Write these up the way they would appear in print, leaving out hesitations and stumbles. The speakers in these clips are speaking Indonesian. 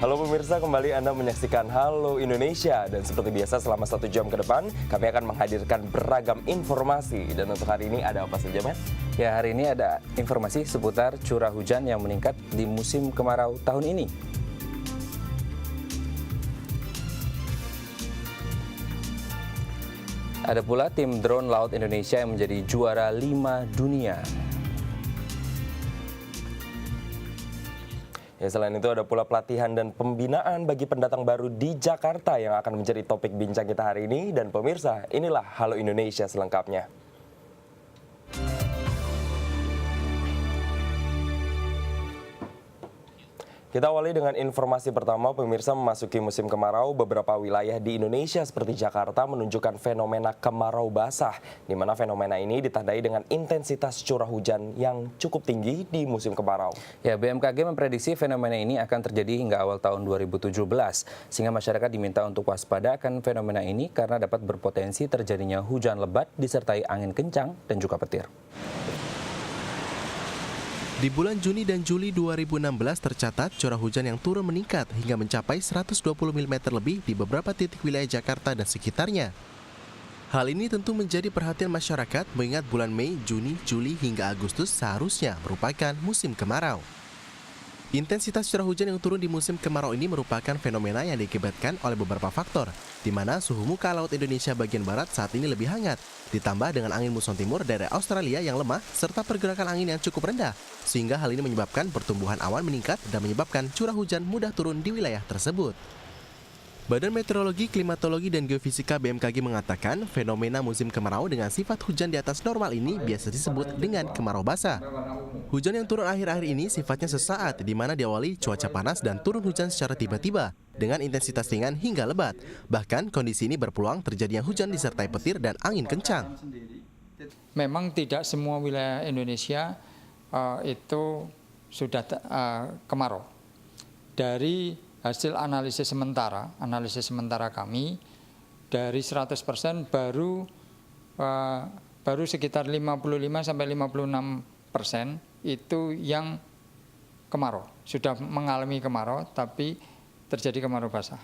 Halo pemirsa, kembali Anda menyaksikan Halo Indonesia. Dan seperti biasa selama 1 jam ke depan, kami akan menghadirkan beragam informasi. Dan untuk hari ini ada apa saja, Matt? Ya, hari ini ada informasi seputar curah hujan yang meningkat di musim kemarau tahun ini. Ada pula tim drone laut Indonesia yang menjadi juara 5 dunia. Ya, selain itu ada pula pelatihan dan pembinaan bagi pendatang baru di Jakarta yang akan menjadi topik bincang kita hari ini. Dan pemirsa, inilah Halo Indonesia selengkapnya. Kita awali dengan informasi pertama, pemirsa. Memasuki musim kemarau, beberapa wilayah di Indonesia seperti Jakarta menunjukkan fenomena kemarau basah, di mana fenomena ini ditandai dengan intensitas curah hujan yang cukup tinggi di musim kemarau. Ya, BMKG memprediksi fenomena ini akan terjadi hingga awal tahun 2017, sehingga masyarakat diminta untuk waspada akan fenomena ini karena dapat berpotensi terjadinya hujan lebat disertai angin kencang dan juga petir. Di bulan Juni dan Juli 2016 tercatat curah hujan yang turun meningkat hingga mencapai 120 mm lebih di beberapa titik wilayah Jakarta dan sekitarnya. Hal ini tentu menjadi perhatian masyarakat mengingat bulan Mei, Juni, Juli hingga Agustus seharusnya merupakan musim kemarau. Intensitas curah hujan yang turun di musim kemarau ini merupakan fenomena yang diakibatkan oleh beberapa faktor, di mana suhu muka laut Indonesia bagian barat saat ini lebih hangat, ditambah dengan angin muson timur dari Australia yang lemah, serta pergerakan angin yang cukup rendah, sehingga hal ini menyebabkan pertumbuhan awan meningkat dan menyebabkan curah hujan mudah turun di wilayah tersebut. Badan Meteorologi, Klimatologi, dan Geofisika BMKG mengatakan fenomena musim kemarau dengan sifat hujan di atas normal ini biasa disebut dengan kemarau basah. Hujan yang turun akhir-akhir ini sifatnya sesaat, di mana diawali cuaca panas dan turun hujan secara tiba-tiba dengan intensitas ringan hingga lebat. Bahkan kondisi ini berpeluang terjadinya hujan disertai petir dan angin kencang. Memang tidak semua wilayah Indonesia itu sudah kemarau. Dari hasil analisis sementara kami, dari 100% baru sekitar 55-56% itu yang kemarau, sudah mengalami kemarau tapi terjadi kemarau basah.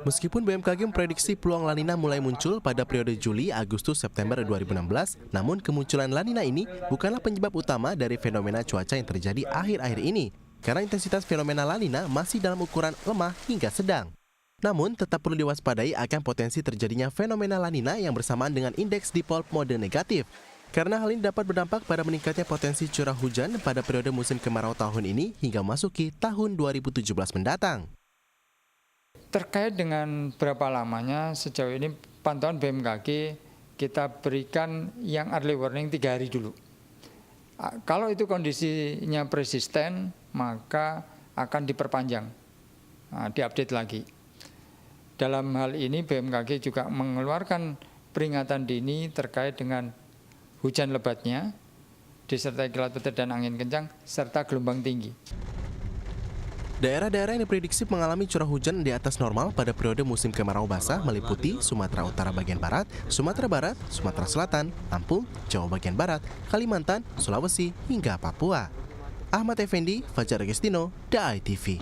Meskipun BMKG memprediksi peluang La Nina mulai muncul pada periode Juli, Agustus, September 2016, namun kemunculan La Nina ini bukanlah penyebab utama dari fenomena cuaca yang terjadi akhir-akhir ini, karena intensitas fenomena La Nina masih dalam ukuran lemah hingga sedang. Namun, tetap perlu diwaspadai akan potensi terjadinya fenomena La Nina yang bersamaan dengan indeks dipole mode negatif, karena hal ini dapat berdampak pada meningkatnya potensi curah hujan pada periode musim kemarau tahun ini hingga memasuki tahun 2017 mendatang. Terkait dengan berapa lamanya, sejauh ini pantauan BMKG kita berikan yang early warning 3 hari dulu. Kalau itu kondisinya persisten, maka akan diperpanjang, diupdate lagi. Dalam hal ini BMKG juga mengeluarkan peringatan dini terkait dengan hujan lebatnya, disertai kilat petir dan angin kencang, serta gelombang tinggi. Daerah-daerah yang diprediksi mengalami curah hujan di atas normal pada periode musim kemarau basah meliputi Sumatera Utara bagian barat, Sumatera Barat, Sumatera Selatan, Lampung, Jawa bagian barat, Kalimantan, Sulawesi, hingga Papua. Ahmad Effendi, Fajar Agustino, DAI TV.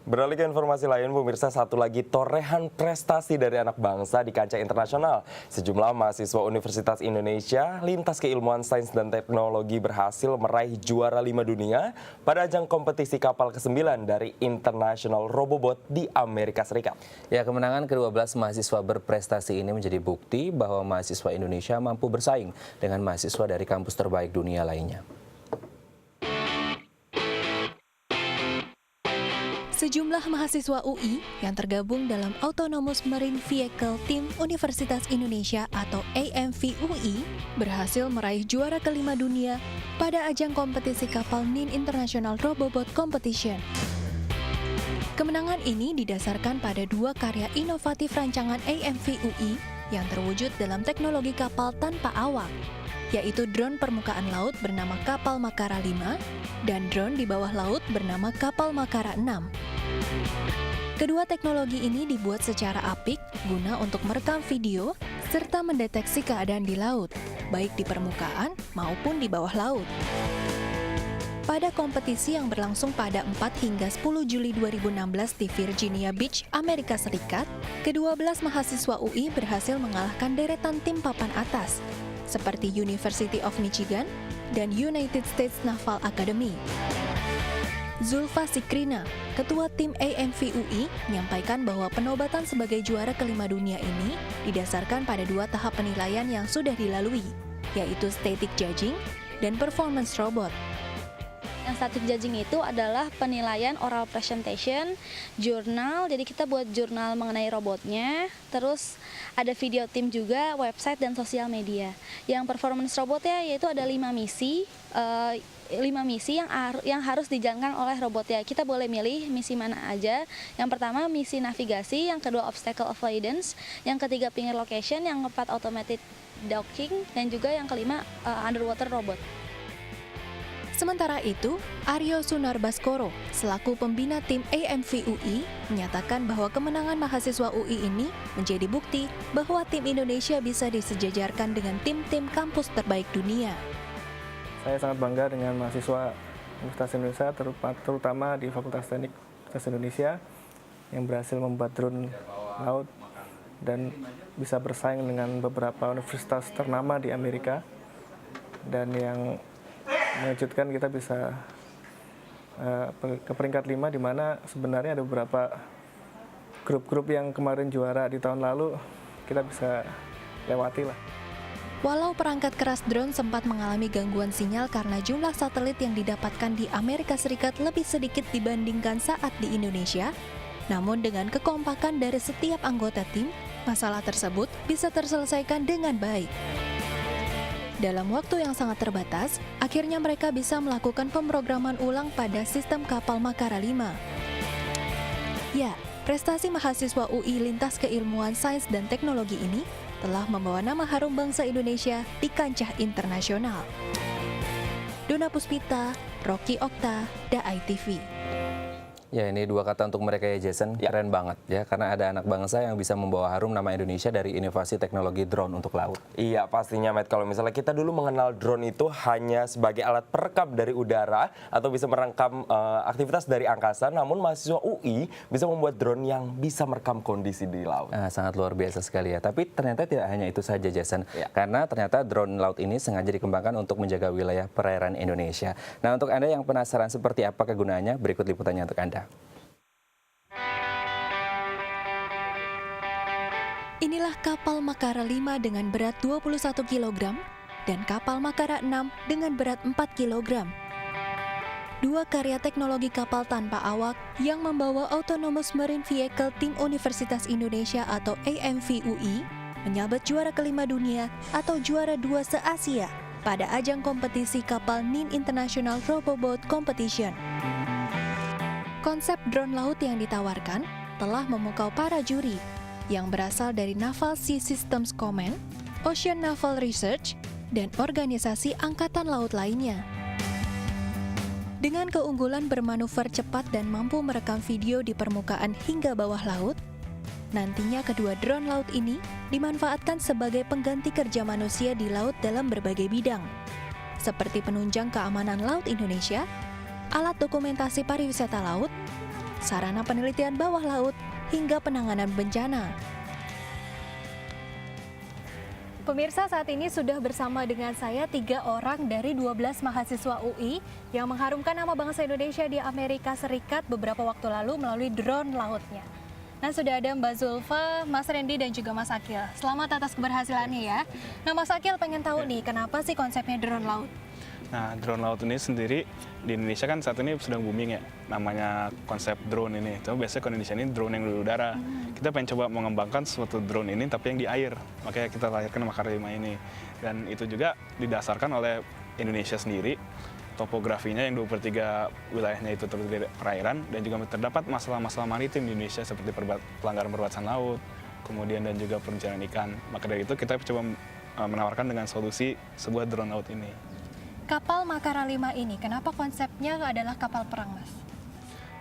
Beralih ke informasi lain, pemirsa, satu lagi torehan prestasi dari anak bangsa di kancah internasional. Sejumlah mahasiswa Universitas Indonesia lintas keilmuan sains dan teknologi berhasil meraih juara 5 dunia pada ajang kompetisi kapal ke-9 dari International Robobot di Amerika Serikat. Ya, kemenangan ke-12 mahasiswa berprestasi ini menjadi bukti bahwa mahasiswa Indonesia mampu bersaing dengan mahasiswa dari kampus terbaik dunia lainnya. Sejumlah mahasiswa UI yang tergabung dalam Autonomous Marine Vehicle Team Universitas Indonesia atau AMV-UI berhasil meraih juara ke-5 dunia pada ajang kompetisi kapal NIN International Robobot Competition. Kemenangan ini didasarkan pada 2 karya inovatif rancangan AMV-UI yang terwujud dalam teknologi kapal tanpa awak, yaitu drone permukaan laut bernama Kapal Makara 5 dan drone di bawah laut bernama Kapal Makara 6. Kedua teknologi ini dibuat secara apik guna untuk merekam video serta mendeteksi keadaan di laut, baik di permukaan maupun di bawah laut. pada kompetisi yang berlangsung pada 4 hingga 10 Juli 2016 di Virginia Beach, Amerika Serikat, ke-12 mahasiswa UI berhasil mengalahkan deretan tim papan atas, seperti University of Michigan dan United States Naval Academy. Zulfa Sikrina, ketua tim AMV UI, menyampaikan bahwa penobatan sebagai juara kelima dunia ini didasarkan pada 2 tahap penilaian yang sudah dilalui, yaitu static judging dan performance robot. Yang static judging itu adalah penilaian oral presentation, jurnal, jadi kita buat jurnal mengenai robotnya, terus ada video tim juga, website dan sosial media. Yang performance robotnya yaitu ada 5 misi, 5 misi yang harus dijalankan oleh robotnya. Kita boleh milih misi mana aja. Yang pertama misi navigasi, yang kedua obstacle avoidance, yang ketiga finger location, yang keempat automated docking, dan juga yang kelima underwater robot. Sementara itu, Aryo Sunarbaskoro, selaku pembina tim AMV UI, menyatakan bahwa kemenangan mahasiswa UI ini menjadi bukti bahwa tim Indonesia bisa disejajarkan dengan tim-tim kampus terbaik dunia. Saya sangat bangga dengan mahasiswa Universitas Indonesia, terutama di Fakultas Teknik Universitas Indonesia, yang berhasil membuat drone laut dan bisa bersaing dengan beberapa universitas ternama di Amerika. Dan yang mengejutkan, kita bisa ke peringkat 5, di mana sebenarnya ada beberapa grup-grup yang kemarin juara di tahun lalu kita bisa lewati lah. Walau perangkat keras drone sempat mengalami gangguan sinyal karena jumlah satelit yang didapatkan di Amerika Serikat lebih sedikit dibandingkan saat di Indonesia, namun dengan kekompakan dari setiap anggota tim, masalah tersebut bisa terselesaikan dengan baik. Dalam waktu yang sangat terbatas, akhirnya mereka bisa melakukan pemrograman ulang pada sistem kapal Makara 5. Ya, prestasi mahasiswa UI lintas keilmuan sains dan teknologi ini telah membawa nama harum bangsa Indonesia di kancah internasional. Dona Puspita, Rocky Okta, DAI TV. Ya, ini 2 kata untuk mereka ya, Jason. Keren banget ya, karena ada anak bangsa yang bisa membawa harum nama Indonesia dari inovasi teknologi drone untuk laut. Iya, pastinya, Matt. Kalau misalnya kita dulu mengenal drone itu hanya sebagai alat perekam dari udara atau bisa merekam aktivitas dari angkasa, namun mahasiswa UI bisa membuat drone yang bisa merekam kondisi di laut. Sangat luar biasa sekali ya. Tapi ternyata tidak hanya itu saja, Jason. Ya. Karena ternyata drone laut ini sengaja dikembangkan untuk menjaga wilayah perairan Indonesia. Nah, untuk Anda yang penasaran seperti apa kegunaannya, berikut liputannya untuk Anda. Inilah kapal Makara 5 dengan berat 21 kg dan kapal Makara 6 dengan berat 4 kg. 2 karya teknologi kapal tanpa awak yang membawa Autonomous Marine Vehicle Tim Universitas Indonesia atau AMV UI menyabet juara kelima dunia atau juara 2 se-Asia pada ajang kompetisi kapal NIN International Roboboat Competition. Konsep drone laut yang ditawarkan telah memukau para juri yang berasal dari Naval Sea Systems Command, Ocean Naval Research, dan organisasi angkatan laut lainnya. Dengan keunggulan bermanuver cepat dan mampu merekam video di permukaan hingga bawah laut, nantinya kedua drone laut ini dimanfaatkan sebagai pengganti kerja manusia di laut dalam berbagai bidang, seperti penunjang keamanan laut Indonesia, alat dokumentasi pariwisata laut, sarana penelitian bawah laut, hingga penanganan bencana. Pemirsa, saat ini sudah bersama dengan saya 3 orang dari 12 mahasiswa UI yang mengharumkan nama bangsa Indonesia di Amerika Serikat beberapa waktu lalu melalui drone lautnya. Nah, sudah ada Mbak Zulfa, Mas Randy, dan juga Mas Akil. Selamat atas keberhasilannya ya. Nah, Mas Akil pengen tahu nih, kenapa sih konsepnya drone laut? Nah, drone laut ini sendiri di Indonesia kan saat ini sedang booming ya, namanya konsep drone ini. Tapi biasanya kalau Indonesia ini drone yang di udara. Kita pengen coba mengembangkan suatu drone ini tapi yang di air. Makanya kita lahirkan Makara 5 ini. Dan itu juga didasarkan oleh Indonesia sendiri. Topografinya yang 2/3 wilayahnya itu terdiri dari perairan dan juga terdapat masalah-masalah maritim di Indonesia seperti pelanggaran perbatasan laut, kemudian dan juga perencanaan ikan. Maka dari itu kita coba menawarkan dengan solusi sebuah drone laut ini. Kapal Makara 5 ini, kenapa konsepnya adalah kapal perang, Mas?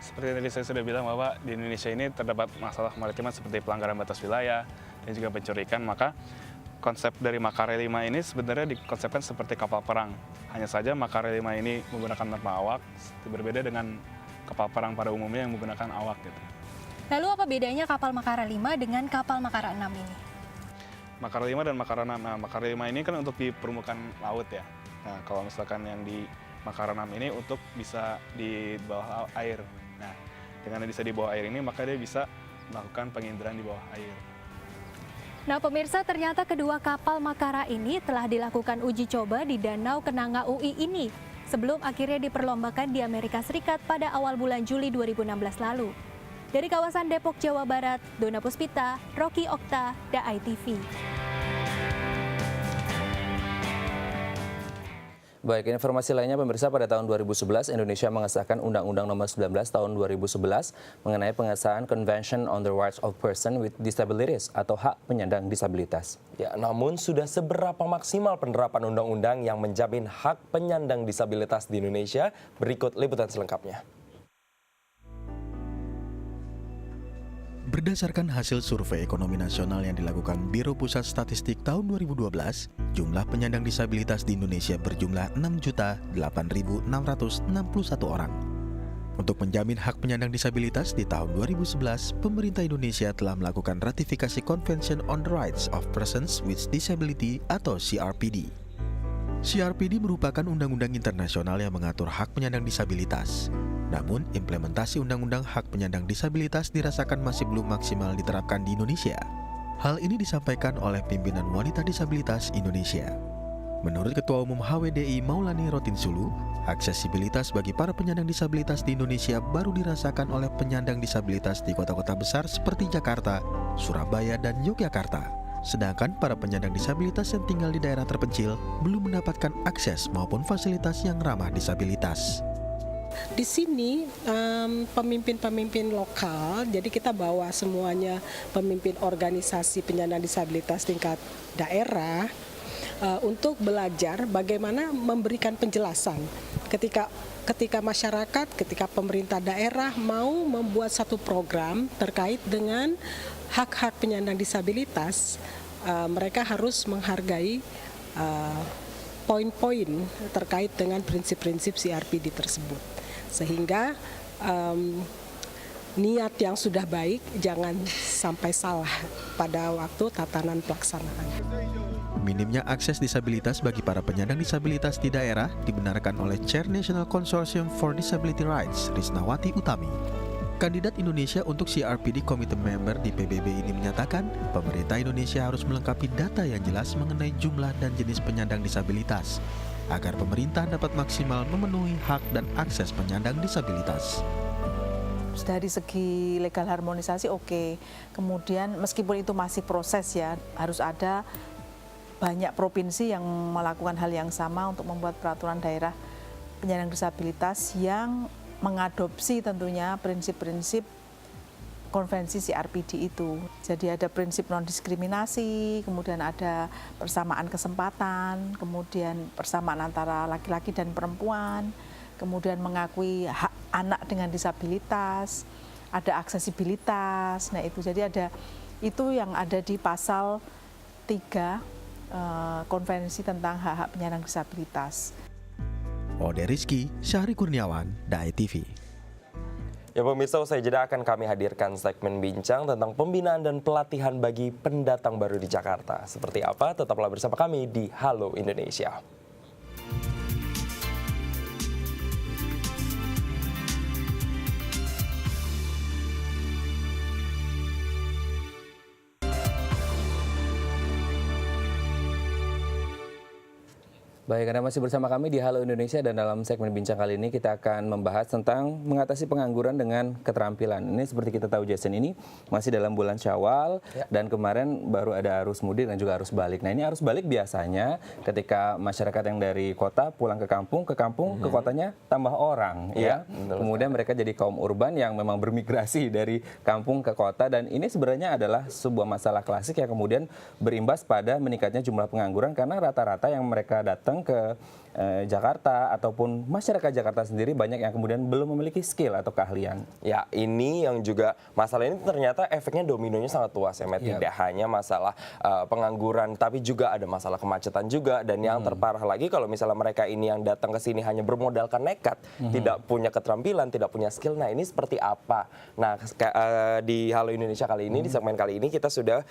Seperti tadi saya sudah bilang bahwa di Indonesia ini terdapat masalah kemaritiman seperti pelanggaran batas wilayah dan juga pencuri ikan, maka konsep dari Makare 5 ini sebenarnya dikonsepkan seperti kapal perang. Hanya saja Makare 5 ini menggunakan tanpa awak, berbeda dengan kapal perang pada umumnya yang menggunakan awak gitu. Lalu apa bedanya kapal Makara 5 dengan kapal Makara 6 ini? Makara 5 dan Makara 6. Nah, Makara 5 ini kan untuk di permukaan laut ya. Nah, kalau misalkan yang di Makara 6 ini untuk bisa di bawah air. Nah, dengan bisa di bawah air ini maka dia bisa melakukan penginderaan di bawah air. Nah pemirsa, ternyata kedua kapal Makara ini telah dilakukan uji coba di Danau Kenanga UI ini sebelum akhirnya diperlombakan di Amerika Serikat pada awal bulan Juli 2016 lalu. Dari kawasan Depok, Jawa Barat, Dona Puspita, Rocky Okta, DAI TV. Baik, informasi lainnya pemirsa, pada tahun 2011 Indonesia mengesahkan Undang-Undang Nomor 19 tahun 2011 mengenai pengesahan Convention on the Rights of Persons with Disabilities atau hak penyandang disabilitas. Ya, namun sudah seberapa maksimal penerapan undang-undang yang menjamin hak penyandang disabilitas di Indonesia? Berikut liputan selengkapnya. Berdasarkan hasil survei ekonomi nasional yang dilakukan Biro Pusat Statistik tahun 2012, jumlah penyandang disabilitas di Indonesia berjumlah 6.008.661 orang. Untuk menjamin hak penyandang disabilitas di tahun 2011, pemerintah Indonesia telah melakukan ratifikasi Convention on the Rights of Persons with Disability atau CRPD. CRPD merupakan undang-undang internasional yang mengatur hak penyandang disabilitas. Namun, implementasi undang-undang hak penyandang disabilitas dirasakan masih belum maksimal diterapkan di Indonesia. Hal ini disampaikan oleh pimpinan Wanita Disabilitas Indonesia. Menurut Ketua Umum HWDI Maulani Rotinsulu, aksesibilitas bagi para penyandang disabilitas di Indonesia baru dirasakan oleh penyandang disabilitas di kota-kota besar seperti Jakarta, Surabaya, dan Yogyakarta. Sedangkan para penyandang disabilitas yang tinggal di daerah terpencil belum mendapatkan akses maupun fasilitas yang ramah disabilitas. Di sini pemimpin-pemimpin lokal, jadi kita bawa semuanya pemimpin organisasi penyandang disabilitas tingkat daerah untuk belajar bagaimana memberikan penjelasan ketika masyarakat, ketika pemerintah daerah mau membuat satu program terkait dengan hak-hak penyandang disabilitas, mereka harus menghargai poin-poin terkait dengan prinsip-prinsip CRPD tersebut. Sehingga niat yang sudah baik jangan sampai salah pada waktu tatanan pelaksanaan. Minimnya akses disabilitas bagi para penyandang disabilitas di daerah dibenarkan oleh Chair National Consortium for Disability Rights, Risnawati Utami. Kandidat Indonesia untuk CRPD Committee Member di PBB ini menyatakan, pemerintah Indonesia harus melengkapi data yang jelas mengenai jumlah dan jenis penyandang disabilitas, agar pemerintah dapat maksimal memenuhi hak dan akses penyandang disabilitas. Dari segi legal harmonisasi oke. Kemudian meskipun itu masih proses ya, harus ada banyak provinsi yang melakukan hal yang sama untuk membuat peraturan daerah penyandang disabilitas yang mengadopsi tentunya prinsip-prinsip konvensi CRPD itu. Jadi ada prinsip non-diskriminasi, kemudian ada persamaan kesempatan, kemudian persamaan antara laki-laki dan perempuan, kemudian mengakui hak anak dengan disabilitas, ada aksesibilitas. Nah itu jadi ada itu yang ada di pasal 3 konvensi tentang hak-hak penyandang disabilitas. Ode Rizky, Syahri Kurniawan, DAI TV. Ya pemirsa, usai jeda akan kami hadirkan segmen bincang tentang pembinaan dan pelatihan bagi pendatang baru di Jakarta. Seperti apa? Tetaplah bersama kami di Halo Indonesia. Baik, Anda masih bersama kami di Halo Indonesia dan dalam segmen bincang kali ini kita akan membahas tentang mengatasi pengangguran dengan keterampilan. Ini seperti kita tahu Jason, ini masih dalam bulan Syawal dan kemarin baru ada arus mudik dan juga arus balik. Nah ini arus balik biasanya ketika masyarakat yang dari kota pulang ke kampung ke kotanya tambah orang ya. Kemudian mereka jadi kaum urban yang memang bermigrasi dari kampung ke kota dan ini sebenarnya adalah sebuah masalah klasik yang kemudian berimbas pada meningkatnya jumlah pengangguran karena rata-rata yang mereka datang datang ke Jakarta ataupun masyarakat Jakarta sendiri banyak yang kemudian belum memiliki skill atau keahlian. Ya, ini yang juga masalah ini ternyata efeknya dominonya sangat luas ya, Matt. Tidak hanya masalah pengangguran, tapi juga ada masalah kemacetan juga. Dan yang terparah lagi kalau misalnya mereka ini yang datang ke sini hanya bermodalkan nekat, tidak punya keterampilan, tidak punya skill. Nah, ini seperti apa? Nah, di Halo Indonesia kali ini, di segmen kali ini kita sudah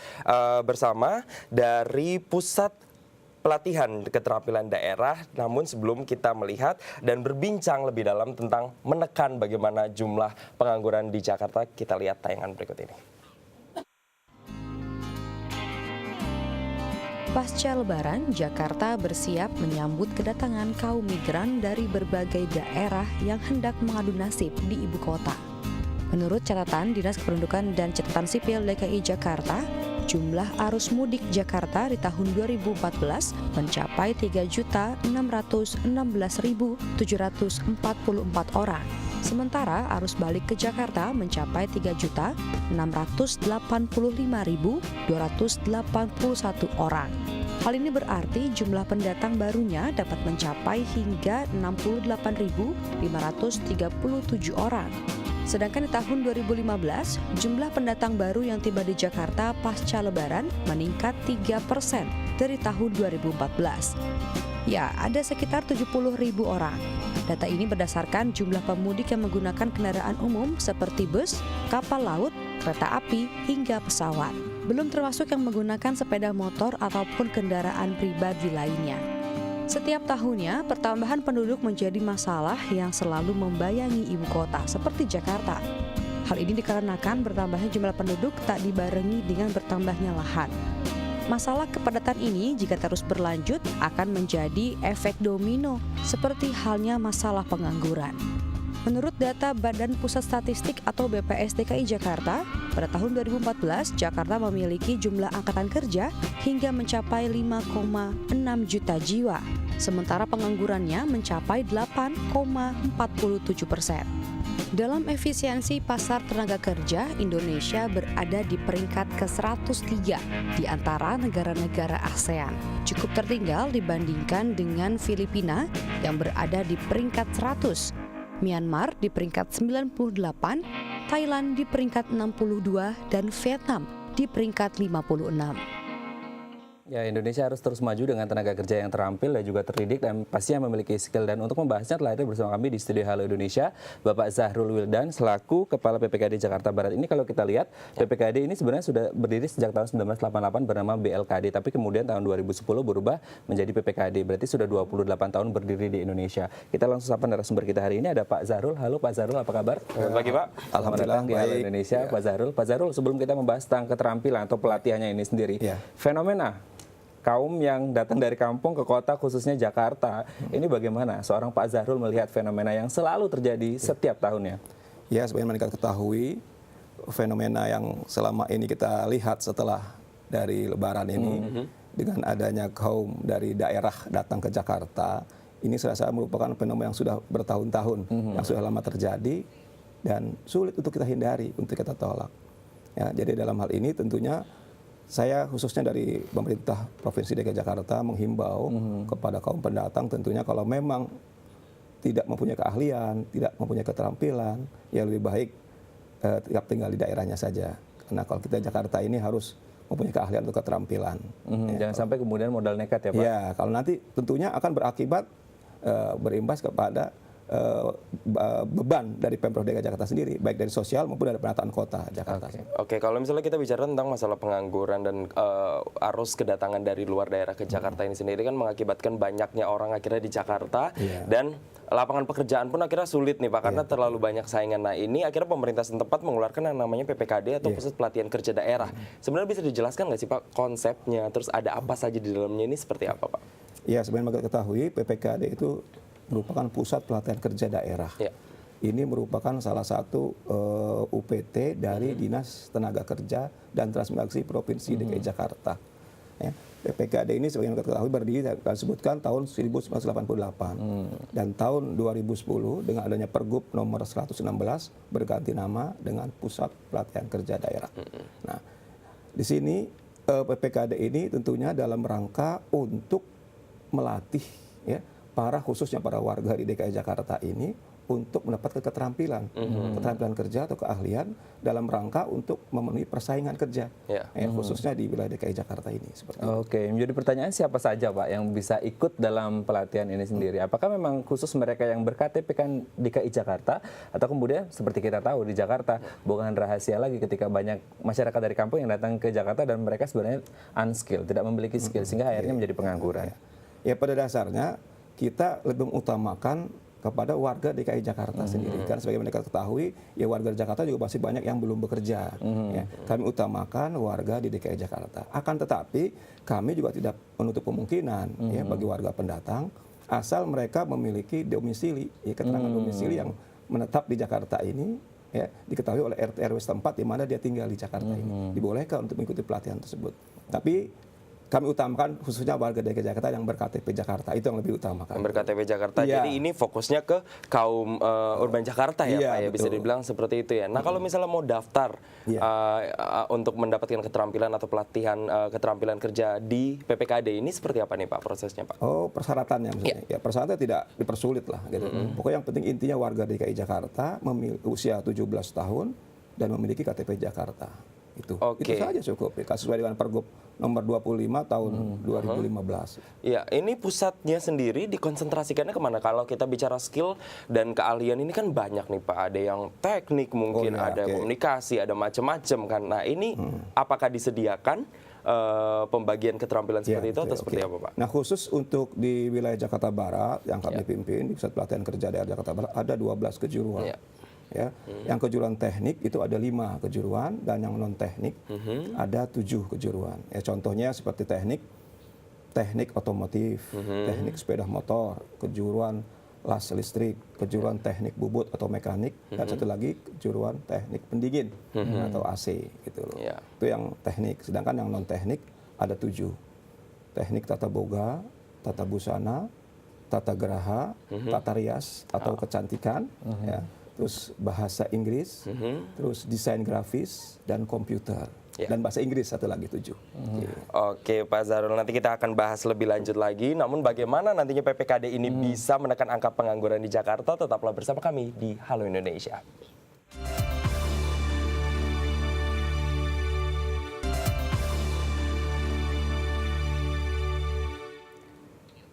bersama dari Pusat Pelatihan Keterampilan Daerah. Namun sebelum kita melihat dan berbincang lebih dalam tentang menekan bagaimana jumlah pengangguran di Jakarta, kita lihat tayangan berikut ini. Pasca Lebaran, Jakarta bersiap menyambut kedatangan kaum migran dari berbagai daerah yang hendak mengadu nasib di ibu kota. Menurut catatan Dinas Kependudukan dan Catatan Sipil DKI Jakarta, jumlah arus mudik Jakarta di tahun 2014 mencapai 3.616.744 orang. Sementara arus balik ke Jakarta mencapai 3.685.281 orang. Hal ini berarti jumlah pendatang barunya dapat mencapai hingga 68.537 orang. Sedangkan di tahun 2015, jumlah pendatang baru yang tiba di Jakarta pasca Lebaran meningkat 3% dari tahun 2014. Ya, ada sekitar 70.000 orang. Data ini berdasarkan jumlah pemudik yang menggunakan kendaraan umum seperti bus, kapal laut, kereta api, hingga pesawat. Belum termasuk yang menggunakan sepeda motor ataupun kendaraan pribadi lainnya. Setiap tahunnya, pertambahan penduduk menjadi masalah yang selalu membayangi ibu kota seperti Jakarta. Hal ini dikarenakan bertambahnya jumlah penduduk tak dibarengi dengan bertambahnya lahan. Masalah kepadatan ini jika terus berlanjut akan menjadi efek domino seperti halnya masalah pengangguran. Menurut data Badan Pusat Statistik atau BPS DKI Jakarta, pada tahun 2014 Jakarta memiliki jumlah angkatan kerja hingga mencapai 5,6 juta jiwa, sementara penganggurannya mencapai 8,47%. Dalam efisiensi pasar tenaga kerja, Indonesia berada di peringkat ke-103 di antara negara-negara ASEAN. Cukup tertinggal dibandingkan dengan Filipina yang berada di peringkat 100, Myanmar di peringkat 98, Thailand di peringkat 62, dan Vietnam di peringkat 56. Ya, Indonesia harus terus maju dengan tenaga kerja yang terampil dan juga terdidik dan pastinya memiliki skill. Dan untuk membahasnya telah hadir bersama kami di studio Halo Indonesia, Bapak Zahrul Wildan selaku Kepala PPKD Jakarta Barat. Ini kalau kita lihat, PPKD ini sebenarnya sudah berdiri sejak tahun 1988 bernama BLKD, tapi kemudian tahun 2010 berubah menjadi PPKD. Berarti sudah 28 tahun berdiri di Indonesia. Kita langsung sapa narasumber kita hari ini, ada Pak Zahrul. Halo Pak Zahrul, apa kabar? Selamat pagi Pak. Alhamdulillah di Halo Indonesia, ya. Pak Zahrul, sebelum kita membahas tentang keterampilan atau pelatihannya ini sendiri, fenomena kaum yang datang dari kampung ke kota khususnya Jakarta, ini bagaimana seorang Pak Zahrul melihat fenomena yang selalu terjadi setiap tahunnya? Ya, sebagaimana kita ketahui, fenomena yang selama ini kita lihat setelah dari Lebaran ini, dengan adanya kaum dari daerah datang ke Jakarta, ini saya merupakan fenomena yang sudah bertahun-tahun, yang sudah lama terjadi, dan sulit untuk kita hindari, untuk kita tolak. Ya, jadi dalam hal ini tentunya saya khususnya dari pemerintah Provinsi DKI Jakarta menghimbau kepada kaum pendatang tentunya kalau memang tidak mempunyai keahlian, tidak mempunyai keterampilan, ya lebih baik tetap tinggal di daerahnya saja. Karena kalau kita Jakarta ini harus mempunyai keahlian atau keterampilan. Jangan sampai kemudian modal nekat ya Pak? Ya, kalau nanti tentunya akan berakibat berimbas kepada beban dari Pemprov DKI Jakarta sendiri, baik dari sosial maupun dari penataan kota Jakarta. Oke, kalau misalnya kita bicara tentang masalah pengangguran dan arus kedatangan dari luar daerah ke Jakarta ini sendiri kan mengakibatkan banyaknya orang akhirnya di Jakarta dan lapangan pekerjaan pun akhirnya sulit nih Pak karena terlalu banyak saingan. Nah ini akhirnya pemerintah setempat mengeluarkan yang namanya PPKD atau Pusat Pelatihan Kerja Daerah. Sebenarnya bisa dijelaskan nggak sih Pak konsepnya, terus ada apa saja di dalamnya, ini seperti apa Pak? Ya, sebenarnya kita ketahui PPKD itu merupakan Pusat Pelatihan Kerja Daerah. Ini merupakan salah satu UPT dari Dinas Tenaga Kerja dan Transmigrasi Provinsi DKI Jakarta. Ya, PPKD ini sebagai yang kita ketahui berdiri dan disebutkan tahun 1988 dan tahun 2010 dengan adanya Pergub nomor 116 berganti nama dengan Pusat Pelatihan Kerja Daerah. Nah, di sini PPKD ini tentunya dalam rangka untuk melatih ya khususnya para warga di DKI Jakarta ini untuk mendapatkan keterampilan kerja atau keahlian dalam rangka untuk memenuhi persaingan kerja, khususnya di wilayah DKI Jakarta ini. Oke, menjadi pertanyaan siapa saja Pak yang bisa ikut dalam pelatihan ini sendiri? Apakah memang khusus mereka yang ber-KTP kan DKI Jakarta, atau kemudian seperti kita tahu di Jakarta bukan rahasia lagi ketika banyak masyarakat dari kampung yang datang ke Jakarta dan mereka sebenarnya unskilled, tidak memiliki skill sehingga akhirnya menjadi pengangguran. Ya pada dasarnya kita lebih mengutamakan kepada warga DKI Jakarta sendiri. Karena sebagai mereka ketahui, ya warga Jakarta juga masih banyak yang belum bekerja. Ya. Kami utamakan warga di DKI Jakarta. Akan tetapi kami juga tidak menutup kemungkinan ya bagi warga pendatang, asal mereka memiliki domisili, ya, keterangan domisili yang menetap di Jakarta ini, ya, diketahui oleh RT RW setempat di mana dia tinggal di Jakarta ini. Dibolehkan untuk mengikuti pelatihan tersebut. Tapi kami utamakan khususnya warga DKI Jakarta yang ber-KTP Jakarta, itu yang lebih utamakan. Yang ber-KTP Jakarta, jadi ini fokusnya ke kaum urban Jakarta ya Pak, ya bisa dibilang seperti itu ya. Nah kalau misalnya mau daftar untuk mendapatkan keterampilan atau pelatihan keterampilan kerja di PPKD ini seperti apa nih Pak prosesnya Pak? Oh persyaratannya maksudnya, ya persyaratannya tidak dipersulit lah gitu. Pokoknya yang penting intinya warga DKI Jakarta usia 17 tahun dan memiliki KTP Jakarta. Itu saja cukup ya, sesuai dengan Pergub nomor 25 tahun 2015. Ya, ini pusatnya sendiri dikonsentrasikannya kemana? Kalau kita bicara skill dan keahlian ini kan banyak nih Pak, ada yang teknik mungkin, ada komunikasi, ada macam-macam kan. Nah ini apakah disediakan pembagian keterampilan seperti itu atau seperti apa Pak? Nah khusus untuk di wilayah Jakarta Barat yang kami pimpin di Pusat Pelatihan Kerja daerah Jakarta Barat ada 12 kejuruan. Ya, yang kejuruan teknik itu ada 5 kejuruan dan yang non teknik ada 7 kejuruan. Ya, contohnya seperti teknik otomotif, teknik sepeda motor, kejuruan las listrik, kejuruan teknik bubut atau mekanik, dan satu lagi kejuruan teknik pendingin atau AC gitu loh. Itu yang teknik. Sedangkan yang non teknik ada 7. Teknik tata boga, tata busana, tata geraha, tata rias atau kecantikan, ya. Terus bahasa Inggris, terus desain grafis dan komputer, dan bahasa Inggris satu lagi 7. Oke Pak Zahrul, nanti kita akan bahas lebih lanjut lagi. Namun bagaimana nantinya PPKD ini bisa menekan angka pengangguran di Jakarta? Tetaplah bersama kami di Halo Indonesia.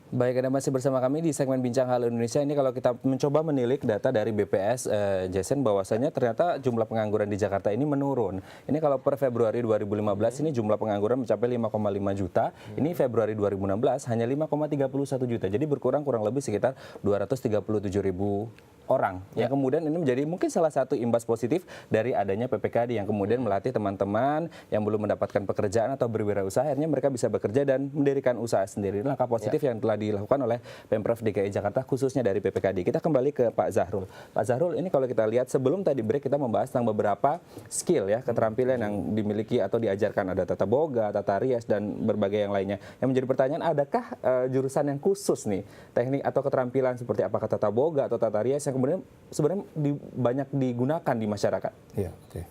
Baik, Anda masih bersama kami di segmen Bincang Halo Indonesia. Ini kalau kita mencoba menilik data dari BPS Jason, bahwasanya ternyata jumlah pengangguran di Jakarta ini menurun. Ini kalau per Februari 2015 ini jumlah pengangguran mencapai 5,5 juta. Ini Februari 2016 hanya 5,31 juta. Jadi berkurang kurang lebih sekitar 237 ribu orang. Yang kemudian ini menjadi mungkin salah satu imbas positif dari adanya PPKD yang kemudian melatih teman-teman yang belum mendapatkan pekerjaan atau berwirausaha, akhirnya mereka bisa bekerja dan mendirikan usaha sendiri. Langkah positif yang telah dilakukan oleh Pemprov DKI Jakarta khususnya dari PPKD. Kita kembali ke Pak Zahrul. Pak Zahrul, ini kalau kita lihat sebelum tadi break kita membahas tentang beberapa skill ya, keterampilan yang dimiliki atau diajarkan, ada tata boga, tata rias dan berbagai yang lainnya. Yang menjadi pertanyaan, adakah jurusan yang khusus nih, teknik atau keterampilan seperti apakah tata boga atau tata rias yang kemudian sebenarnya banyak digunakan di masyarakat? Iya, oke.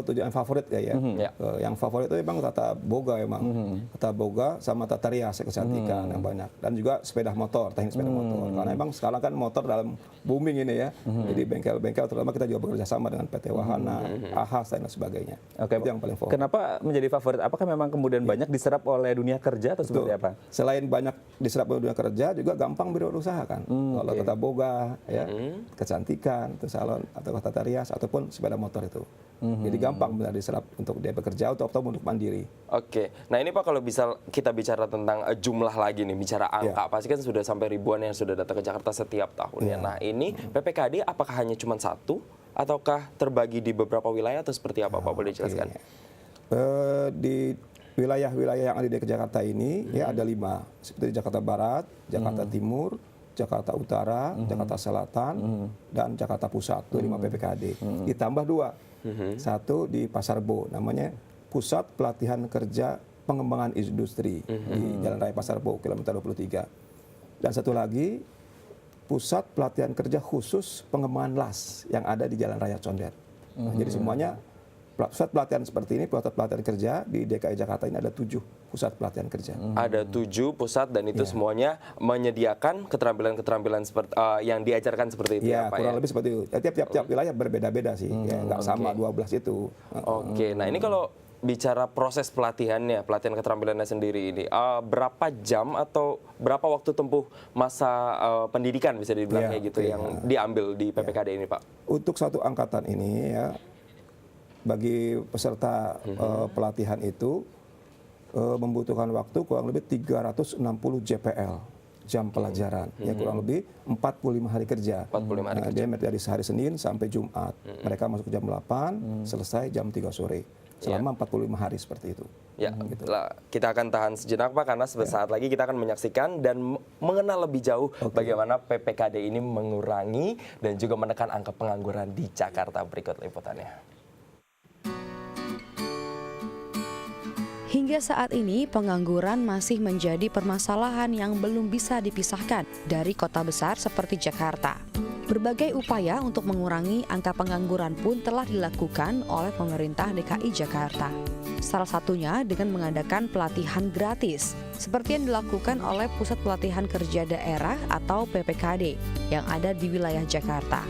Tujuan favorit ya. Yang favorit itu memang tata boga tata boga sama tata rias kecantikan yang banyak, dan juga sepeda motor, teknik sepeda motor, karena memang sekarang kan motor dalam booming ini ya. Jadi bengkel-bengkel terutama kita juga bekerja sama dengan PT Wahana, Ahas dan sebagainya. Itu yang paling favorit. Kenapa menjadi favorit? Apakah memang kemudian banyak diserap oleh dunia kerja atau seperti apa? Selain banyak diserap oleh dunia kerja, juga gampang berusaha kan. Kalau tata boga ya, kecantikan, terus salon atau tata rias ataupun sepeda motor itu. Jadi gampang benar diserap untuk dia bekerja atau untuk mandiri. Oke, nah ini Pak kalau bisa kita bicara tentang jumlah lagi nih, bicara angka, pasti kan sudah sampai ribuan yang sudah datang ke Jakarta setiap tahunnya. Nah ini PPKD apakah hanya cuma satu ataukah terbagi di beberapa wilayah atau seperti apa Pak, boleh dijelaskan? Di wilayah-wilayah yang ada di Jakarta ini ya ada 5, seperti Jakarta Barat, Jakarta Timur, Jakarta Utara, Jakarta Selatan, dan Jakarta Pusat. Itu 5 PPKD. Ditambah 2. Satu di Pasar Bo, namanya Pusat Pelatihan Kerja Pengembangan Industri di Jalan Raya Pasar Bo, kilometer 23. Dan satu lagi Pusat Pelatihan Kerja Khusus Pengembangan Las yang ada di Jalan Raya Condet. Jadi semuanya pusat pelatihan seperti ini, pusat pelatihan kerja di DKI Jakarta ini ada 7 pusat pelatihan kerja. Ada 7 pusat dan itu semuanya menyediakan keterampilan-keterampilan seperti yang diajarkan seperti itu Ya, ya Pak kurang ya? lebih seperti itu. Tiap wilayah berbeda-beda sih, ya, nggak sama 12 itu. Oke, nah ini kalau bicara proses pelatihannya, pelatihan keterampilannya sendiri ini, berapa jam atau berapa waktu tempuh masa pendidikan bisa dibilang kayak gitu yang diambil di PPKD ini Pak? Untuk satu angkatan ini ya, bagi peserta pelatihan itu membutuhkan waktu kurang lebih 360 JPL, jam pelajaran, ya kurang lebih 45 hari kerja. 45 hari kerja. Dia dari hari Senin sampai Jumat. Mereka masuk jam 8, selesai jam 3 sore. Selama 45 hari seperti itu. Ya, kita akan tahan sejenak Pak, karena sesaat lagi kita akan menyaksikan dan mengenal lebih jauh bagaimana PPKD ini mengurangi dan juga menekan angka pengangguran di Jakarta. Berikut liputannya. Hingga saat ini, pengangguran masih menjadi permasalahan yang belum bisa dipisahkan dari kota besar seperti Jakarta. Berbagai upaya untuk mengurangi angka pengangguran pun telah dilakukan oleh pemerintah DKI Jakarta. Salah satunya dengan mengadakan pelatihan gratis, seperti yang dilakukan oleh Pusat Pelatihan Kerja Daerah atau PPKD yang ada di wilayah Jakarta.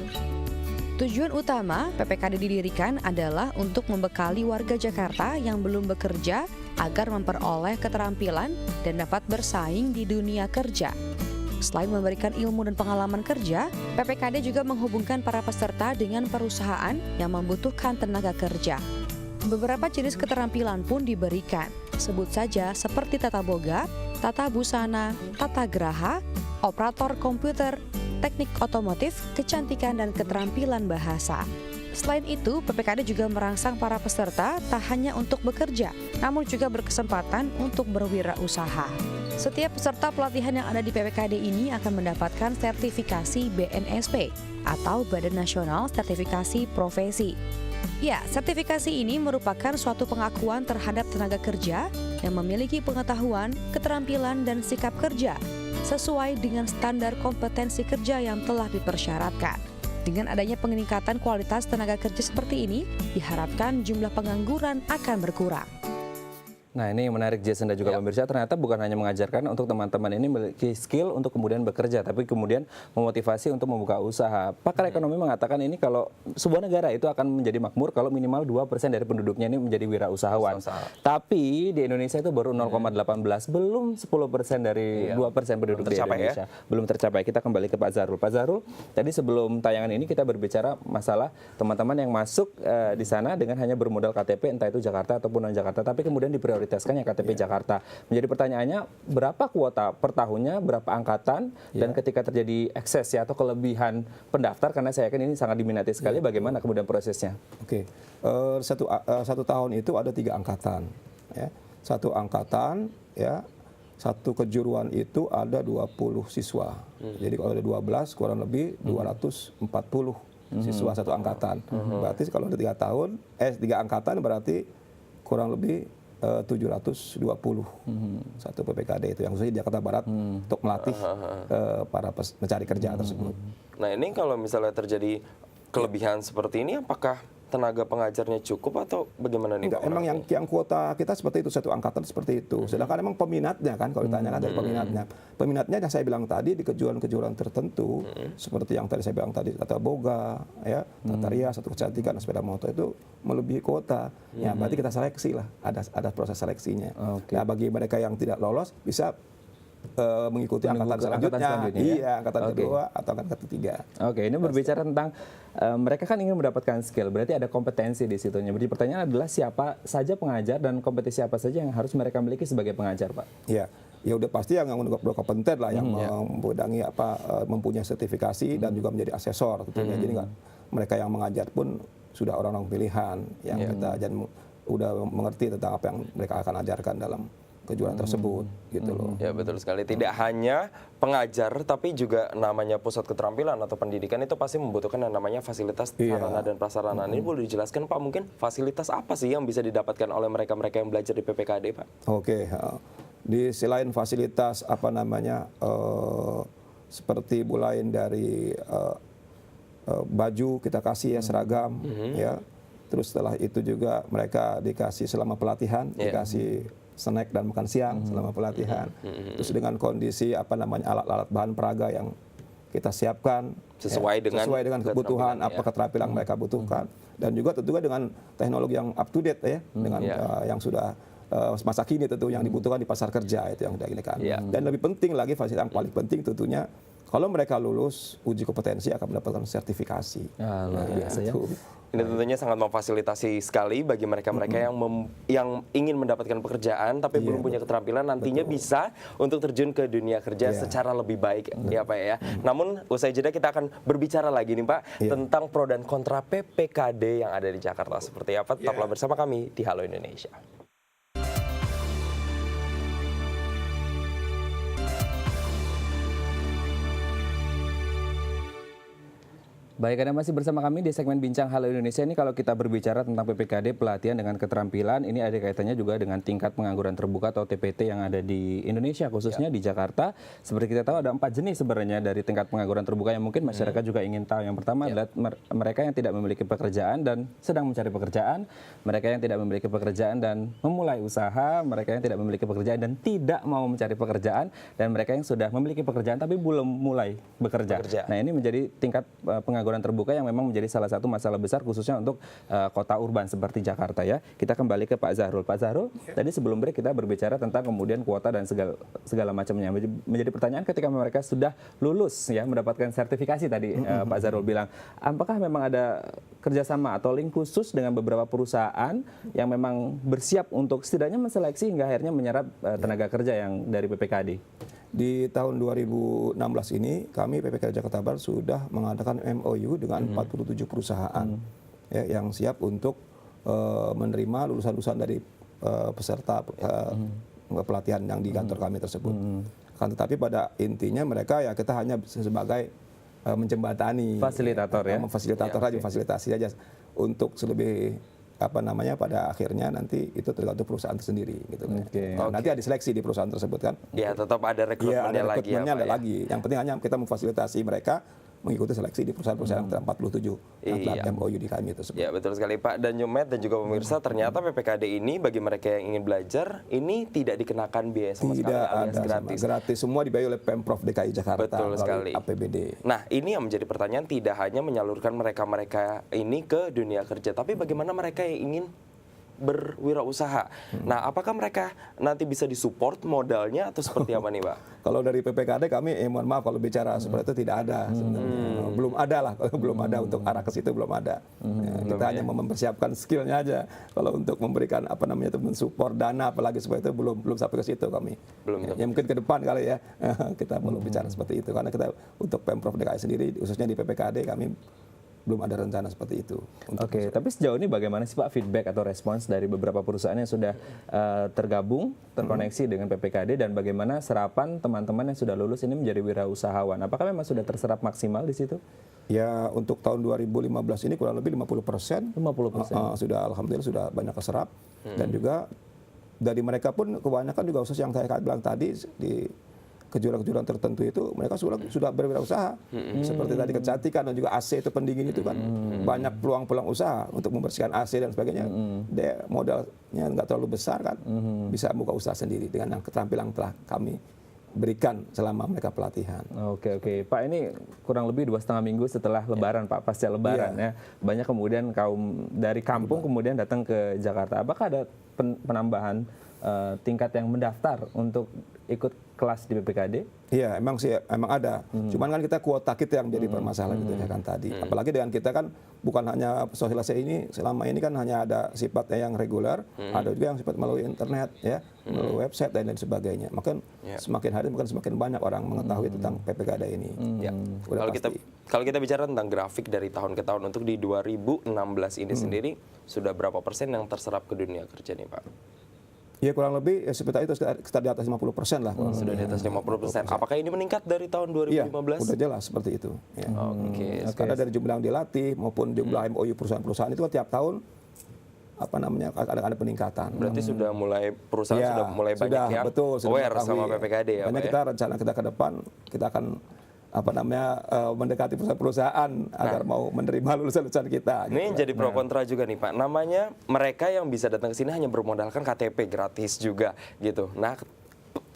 Tujuan utama PPKD didirikan adalah untuk membekali warga Jakarta yang belum bekerja agar memperoleh keterampilan dan dapat bersaing di dunia kerja. Selain memberikan ilmu dan pengalaman kerja, PPKD juga menghubungkan para peserta dengan perusahaan yang membutuhkan tenaga kerja. Beberapa jenis keterampilan pun diberikan, sebut saja seperti tata boga, tata busana, tata geraha, operator komputer, teknik otomotif, kecantikan, dan keterampilan bahasa. Selain itu, PPKD juga merangsang para peserta tak hanya untuk bekerja, namun juga berkesempatan untuk berwirausaha. Setiap peserta pelatihan yang ada di PPKD ini akan mendapatkan sertifikasi BNSP atau Badan Nasional Sertifikasi Profesi. Ya, sertifikasi ini merupakan suatu pengakuan terhadap tenaga kerja yang memiliki pengetahuan, keterampilan, dan sikap kerja sesuai dengan standar kompetensi kerja yang telah dipersyaratkan. Dengan adanya peningkatan kualitas tenaga kerja seperti ini, diharapkan jumlah pengangguran akan berkurang. Nah, ini yang menarik Jason dan juga pemirsa, ternyata bukan hanya mengajarkan untuk teman-teman ini memiliki skill untuk kemudian bekerja, tapi kemudian memotivasi untuk membuka usaha. Pakar ekonomi mengatakan ini kalau sebuah negara itu akan menjadi makmur kalau minimal 2% dari penduduknya ini menjadi wirausahawan. Tapi di Indonesia itu baru 0,18, belum 10% dari 2% penduduk di Indonesia. Belum tercapai. Kita kembali ke Pak Zahrul. Pak Zahrul, tadi sebelum tayangan ini kita berbicara masalah teman-teman yang masuk di sana dengan hanya bermodal KTP, entah itu Jakarta ataupun non-Jakarta, tapi kemudian diprioritaskan yang KTP Jakarta. Menjadi pertanyaannya, berapa kuota per tahunnya, berapa angkatan, dan ketika terjadi ekses ya atau kelebihan pendaftar, karena saya yakin ini sangat diminati sekali, bagaimana kemudian prosesnya? Oke, satu tahun itu ada 3 angkatan. Ya. Satu angkatan, ya, satu kejuruan itu ada 20 siswa. Jadi kalau ada 12, kurang lebih 240 siswa satu angkatan. Berarti kalau ada 3 angkatan berarti kurang lebih 720 satu PPKD itu yang khususnya di Jakarta Barat untuk melatih para mencari kerja tersebut. Nah, ini kalau misalnya terjadi kelebihan seperti ini, apakah tenaga pengajarnya cukup atau bagaimana nih? Enggak, emang yang kuota kita seperti itu, satu angkatan seperti itu. Sedangkan emang peminatnya kan, kalau ditanyakan dari peminatnya. Peminatnya yang saya bilang tadi di kejuruan-kejuruan tertentu, seperti yang tadi saya bilang tadi, tata boga, ya, tata rias, satu kecantikan, sepeda motor itu melebihi kuota. Ya, berarti kita seleksi lah, ada proses seleksinya. Nah, bagi mereka yang tidak lolos bisa mengikuti angkatan selanjutnya. Iya, angkatan kedua atau angkatan ketiga. Oke, ini berbicara tentang mereka kan ingin mendapatkan skill, berarti ada kompetensi di situnya. Jadi pertanyaan adalah siapa saja pengajar dan kompetensi apa saja yang harus mereka miliki sebagai pengajar, Pak? Iya, ya udah pasti yang berkompeten lah, yang mempunyai mempunyai sertifikasi dan juga menjadi asesor tentunya. Jadi mereka yang mengajar pun sudah orang-orang pilihan yang kita dan udah mengerti tentang apa yang mereka akan ajarkan dalam kejuaraan tersebut, gitu loh. Ya, betul sekali. Tidak hanya pengajar, tapi juga namanya pusat keterampilan atau pendidikan itu pasti membutuhkan yang namanya fasilitas sarana dan prasarana. Ini boleh dijelaskan Pak, mungkin fasilitas apa sih yang bisa didapatkan oleh mereka-mereka yang belajar di PPKD, Pak? Oke, di selain fasilitas seperti mulai dari baju kita kasih ya seragam, ya. Terus setelah itu juga mereka dikasih selama pelatihan, dikasih snack dan makan siang selama pelatihan. Terus dengan kondisi alat-alat bahan peraga yang kita siapkan sesuai dengan kebutuhan keterampilan mereka butuhkan, dan juga tentunya dengan teknologi yang up to date ya, dengan yang sudah masa kini tentu yang dibutuhkan di pasar kerja itu yang ini kan. Dan lebih penting lagi, fasilitas yang paling penting tentunya kalau mereka lulus uji kompetensi akan mendapatkan sertifikasi. Luar biasa ya. Ini tentunya sangat memfasilitasi sekali bagi mereka-mereka yang ingin mendapatkan pekerjaan tapi belum punya keterampilan, nantinya bisa untuk terjun ke dunia kerja secara lebih baik ya Pak ya. Namun usai jeda kita akan berbicara lagi nih Pak tentang pro dan kontra PPKD yang ada di Jakarta seperti apa. Tetaplah bersama kami di Halo Indonesia. Baik, Anda masih bersama kami di segmen Bincang Halo Indonesia. Ini kalau kita berbicara tentang PPKD, pelatihan dengan keterampilan, ini ada kaitannya juga dengan tingkat pengangguran terbuka atau TPT yang ada di Indonesia, khususnya di Jakarta. Seperti kita tahu ada 4 jenis sebenarnya dari tingkat pengangguran terbuka yang mungkin masyarakat juga ingin tahu. Yang pertama adalah mereka yang tidak memiliki pekerjaan dan sedang mencari pekerjaan, mereka yang tidak memiliki pekerjaan dan memulai usaha, mereka yang tidak memiliki pekerjaan dan tidak mau mencari pekerjaan, dan mereka yang sudah memiliki pekerjaan tapi belum mulai bekerja. Nah, ini menjadi tingkat pengangguran terbuka yang memang menjadi salah satu masalah besar khususnya untuk kota urban seperti Jakarta ya. Kita kembali ke Pak Zahrul. Pak Zahrul, tadi sebelum break kita berbicara tentang kemudian kuota dan segala macamnya. Menjadi pertanyaan ketika mereka sudah lulus ya, mendapatkan sertifikasi tadi Pak Zahrul bilang, apakah memang ada kerjasama atau link khusus dengan beberapa perusahaan yang memang bersiap untuk setidaknya menseleksi hingga akhirnya menyerap tenaga kerja yang dari PPKD? Di tahun 2016 ini kami PPKD Jakarta Barat sudah mengadakan MOU dengan 47 perusahaan ya, yang siap untuk menerima lulusan-lulusan dari peserta pelatihan yang di kantor kami tersebut. Kan tetapi pada intinya mereka ya kita hanya sebagai menjembatani, fasilitator ya, memfasilitator aja, fasilitasi aja untuk lebih pada akhirnya nanti itu tergantung perusahaan tersendiri gitu. Nanti ada seleksi di perusahaan tersebut kan. Ya, tetap ada rekrutmennya lagi ya, Pak, lagi. Yang penting hanya kita memfasilitasi mereka mengikuti seleksi di perusahaan-perusahaan yang 47 yang telah MOU di kami tersebut. Ya, betul sekali Pak. Dan Nyomet dan juga pemirsa, ternyata PPKD ini bagi mereka yang ingin belajar ini tidak dikenakan biaya sama sekali alias gratis. Gratis, semua dibayar oleh Pemprov DKI Jakarta. Betul sekali. APBD. Nah, ini yang menjadi pertanyaan, tidak hanya menyalurkan mereka-mereka ini ke dunia kerja, tapi bagaimana mereka yang ingin berwirausaha. Nah, apakah mereka nanti bisa disupport modalnya atau seperti apa nih, Pak? Kalau dari PPKD kami, mohon maaf kalau bicara seperti itu tidak ada sebenarnya. Belum ada lah, kalau belum ada untuk arah ke situ belum ada. Kita hanya mempersiapkan skillnya aja. Kalau untuk memberikan mensupport dana apalagi seperti itu belum sampai ke situ kami. Ya mungkin ke depan kali ya kita belum bicara seperti itu, karena kita untuk Pemprov DKI sendiri khususnya di PPKD kami belum ada rencana seperti itu. Oke, tapi sejauh ini bagaimana sih Pak feedback atau respons dari beberapa perusahaan yang sudah tergabung, terkoneksi dengan PPKD, dan bagaimana serapan teman-teman yang sudah lulus ini menjadi wirausahawan? Apakah memang sudah terserap maksimal di situ? Ya, untuk tahun 2015 ini kurang lebih 50%. 50%. Sudah alhamdulillah sudah banyak keserap, dan juga dari mereka pun kebanyakan juga khusus yang saya bilang tadi di kejuaraan-kejuaraan tertentu itu mereka sudah berwirausaha. Seperti tadi kecantikan dan juga AC itu pendingin itu kan banyak peluang-peluang usaha untuk membersihkan AC dan sebagainya. Dia modalnya nggak terlalu besar kan, bisa buka usaha sendiri dengan keterampilan yang telah kami berikan selama mereka pelatihan. Oke, Pak, ini kurang lebih 2,5 minggu setelah Lebaran, Pak, pasca Lebaran ya. Banyak kemudian kaum dari kampung kemudian datang ke Jakarta. Apakah ada penambahan tingkat yang mendaftar untuk ikut kelas di PPKD? Iya, emang ada. Cuman kan kita kuota kita yang jadi permasalahan itu ya kan tadi. Apalagi dengan kita kan bukan hanya sosialisasi ini, selama ini kan hanya ada sifatnya yang reguler, ada juga yang sifat melalui internet ya, melalui website dan lain sebagainya. Maka semakin hari semakin banyak orang mengetahui tentang PPKD ini. Kalau kita bicara tentang grafik dari tahun ke tahun untuk di 2016 ini sendiri, sudah berapa persen yang terserap ke dunia kerja nih, Pak? Ya kurang lebih seperti itu, sekitar di atas 50% lah. Sudah di atas 50%. Apakah ini meningkat dari tahun 2015? Iya, sudah jelas seperti itu. Ya. Karena dari jumlah yang dilatih maupun jumlah MOU perusahaan-perusahaan itu kan tiap tahun ada peningkatan. Berarti sudah mulai sudah mulai banyak yang aware sama PPKD ya, Pak. Kita rencana kita ke depan kita akan mendekati perusahaan agar mau menerima lulusan-lulusan kita. Ini yang jadi pro kontra juga nih Pak. Namanya mereka yang bisa datang ke sini hanya bermodalkan KTP gratis juga gitu. Nah,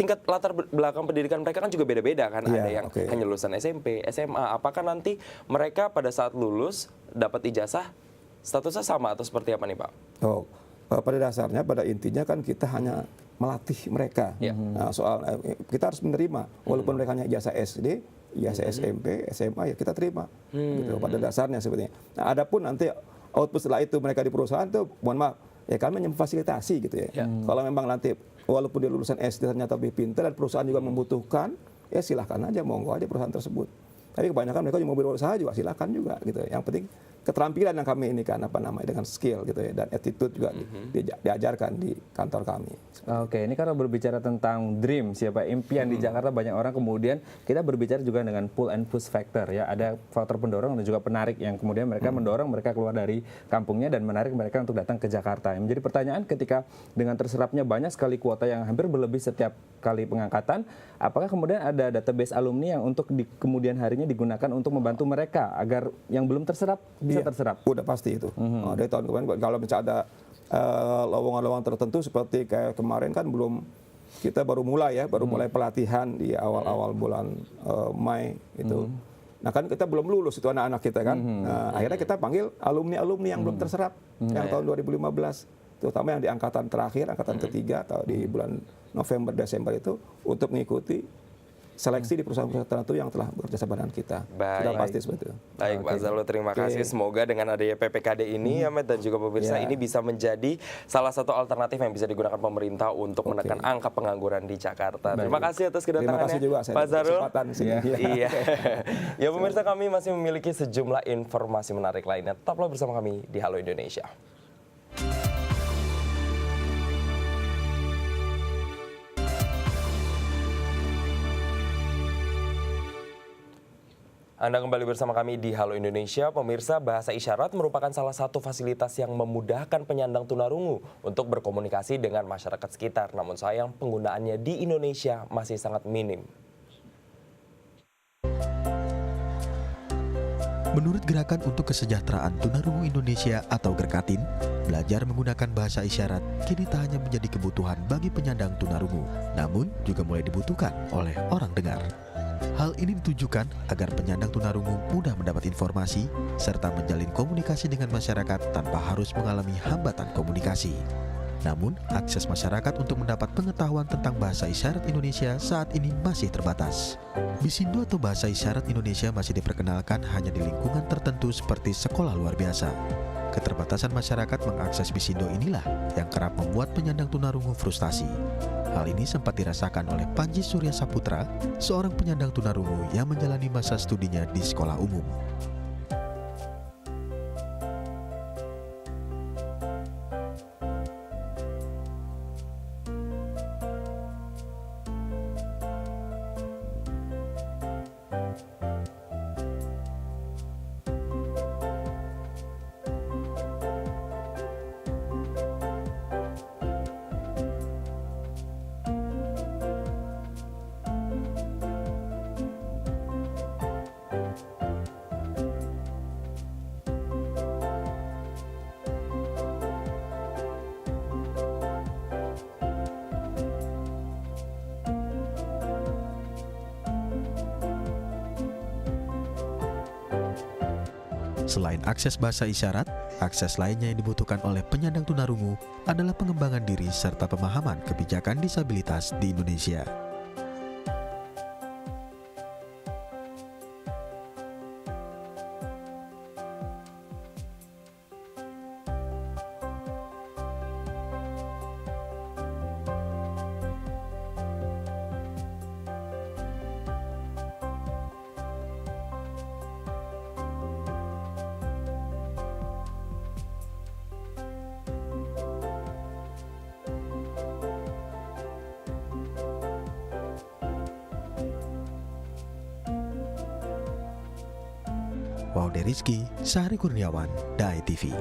tingkat latar belakang pendidikan mereka kan juga beda-beda kan. Ada yang hanya lulusan SMP, SMA. Apakah nanti mereka pada saat lulus dapat ijazah statusnya sama atau seperti apa nih Pak? Pada dasarnya, pada intinya kan kita hanya melatih mereka. Nah, soal kita harus menerima, walaupun mereka hanya ijazah SD, ijazah SMP, SMA, ya kita terima. Gitu, pada dasarnya sebetulnya. Nah, adapun nanti output setelah itu mereka di perusahaan itu, mohon maaf, ya kami hanya memfasilitasi gitu ya. Kalau memang nanti walaupun dia lulusan SD ternyata lebih pintar dan perusahaan juga membutuhkan, ya silahkan aja, monggo aja perusahaan tersebut. Tapi kebanyakan mereka yang mau berusaha juga silahkan juga gitu. Yang penting keterampilan yang kami ini kan dengan skill gitu ya, dan attitude juga diajarkan di kantor kami. Oke, ini kalau berbicara tentang dream, siapa impian di Jakarta, banyak orang kemudian kita berbicara juga dengan pull and push factor ya, ada faktor pendorong dan juga penarik yang kemudian mereka mendorong mereka keluar dari kampungnya dan menarik mereka untuk datang ke Jakarta. Yang menjadi pertanyaan ketika dengan terserapnya banyak sekali kuota yang hampir berlebih setiap kali pengangkatan, apakah kemudian ada database alumni yang untuk di kemudian harinya digunakan untuk membantu mereka agar yang belum terserap bisa terserap? Udah pasti itu. Dari tahun kemarin kalau misalnya ada lowongan-lowongan tertentu seperti kayak kemarin kan kita baru mulai pelatihan di awal-awal bulan Mei itu. Nah kan kita belum lulus itu anak-anak kita kan. Nah, akhirnya kita panggil alumni-alumni yang belum terserap yang tahun 2015, terutama yang di angkatan terakhir, angkatan ketiga atau di bulan November Desember itu untuk mengikuti seleksi di perusahaan-perusahaan tertentu yang telah bekerja sama dengan kita. Sudah pasti seperti itu. Baik, Pak Zalul, terima kasih. Semoga dengan adanya PPKD ini, ya, dan juga pemirsa, ini bisa menjadi salah satu alternatif yang bisa digunakan pemerintah untuk menekan angka pengangguran di Jakarta. Terima kasih atas kedatangannya, terima kasih juga, Pak Zalul. Iya. Ya, pemirsa, kami masih memiliki sejumlah informasi menarik lainnya. Tetaplah bersama kami di Halo Indonesia. Anda kembali bersama kami di Halo Indonesia. Pemirsa, bahasa isyarat merupakan salah satu fasilitas yang memudahkan penyandang tunarungu untuk berkomunikasi dengan masyarakat sekitar. Namun sayang, penggunaannya di Indonesia masih sangat minim. Menurut Gerakan untuk Kesejahteraan Tunarungu Indonesia atau Gerkatin, belajar menggunakan bahasa isyarat kini tak hanya menjadi kebutuhan bagi penyandang tunarungu, namun juga mulai dibutuhkan oleh orang dengar. Hal ini ditujukan agar penyandang tunarungu mudah mendapat informasi serta menjalin komunikasi dengan masyarakat tanpa harus mengalami hambatan komunikasi. Namun, akses masyarakat untuk mendapat pengetahuan tentang bahasa isyarat Indonesia saat ini masih terbatas. Bisindo atau bahasa isyarat Indonesia masih diperkenalkan hanya di lingkungan tertentu seperti sekolah luar biasa. Keterbatasan masyarakat mengakses Bisindo inilah yang kerap membuat penyandang tunarungu frustasi. Hal ini sempat dirasakan oleh Panji Surya Saputra, seorang penyandang tunarungu yang menjalani masa studinya di sekolah umum. Selain akses bahasa isyarat, akses lainnya yang dibutuhkan oleh penyandang tunarungu adalah pengembangan diri serta pemahaman kebijakan disabilitas di Indonesia. Waude Rizky, Sahari Kurniawan, Dai TV.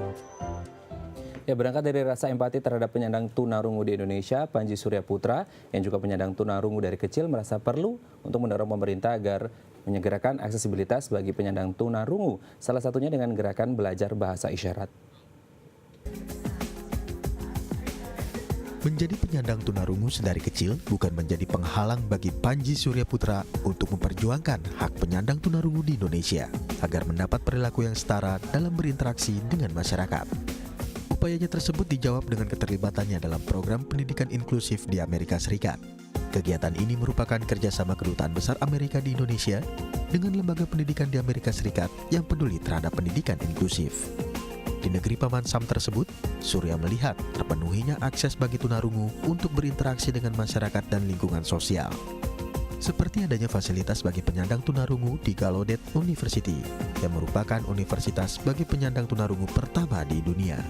Ya, berangkat dari rasa empati terhadap penyandang tunarungu di Indonesia, Panji Surya Putra yang juga penyandang tunarungu dari kecil merasa perlu untuk mendorong pemerintah agar menyegerakan aksesibilitas bagi penyandang tunarungu, salah satunya dengan gerakan belajar bahasa isyarat. Menjadi penyandang tunarungu sedari kecil bukan menjadi penghalang bagi Panji Suryaputra untuk memperjuangkan hak penyandang tunarungu di Indonesia agar mendapat perilaku yang setara dalam berinteraksi dengan masyarakat. Upayanya tersebut dijawab dengan keterlibatannya dalam program pendidikan inklusif di Amerika Serikat. Kegiatan ini merupakan kerjasama Kedutaan Besar Amerika di Indonesia dengan lembaga pendidikan di Amerika Serikat yang peduli terhadap pendidikan inklusif. Di negeri Paman Sam tersebut, Surya melihat terpenuhinya akses bagi tunarungu untuk berinteraksi dengan masyarakat dan lingkungan sosial. Seperti adanya fasilitas bagi penyandang tunarungu di Gallaudet University, yang merupakan universitas bagi penyandang tunarungu pertama di dunia.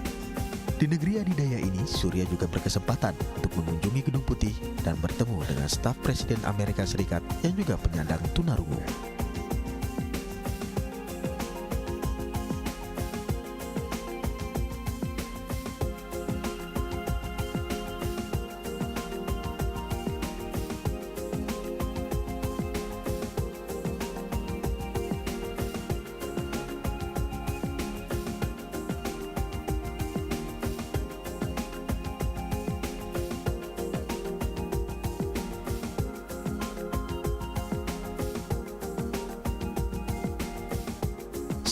Di negeri adidaya ini, Surya juga berkesempatan untuk mengunjungi Gedung Putih dan bertemu dengan staf Presiden Amerika Serikat yang juga penyandang tunarungu.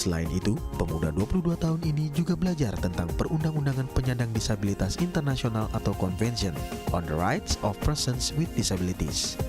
Selain itu, pemuda 22 tahun ini juga belajar tentang Perundang-undangan Penyandang Disabilitas Internasional atau Convention on the Rights of Persons with Disabilities.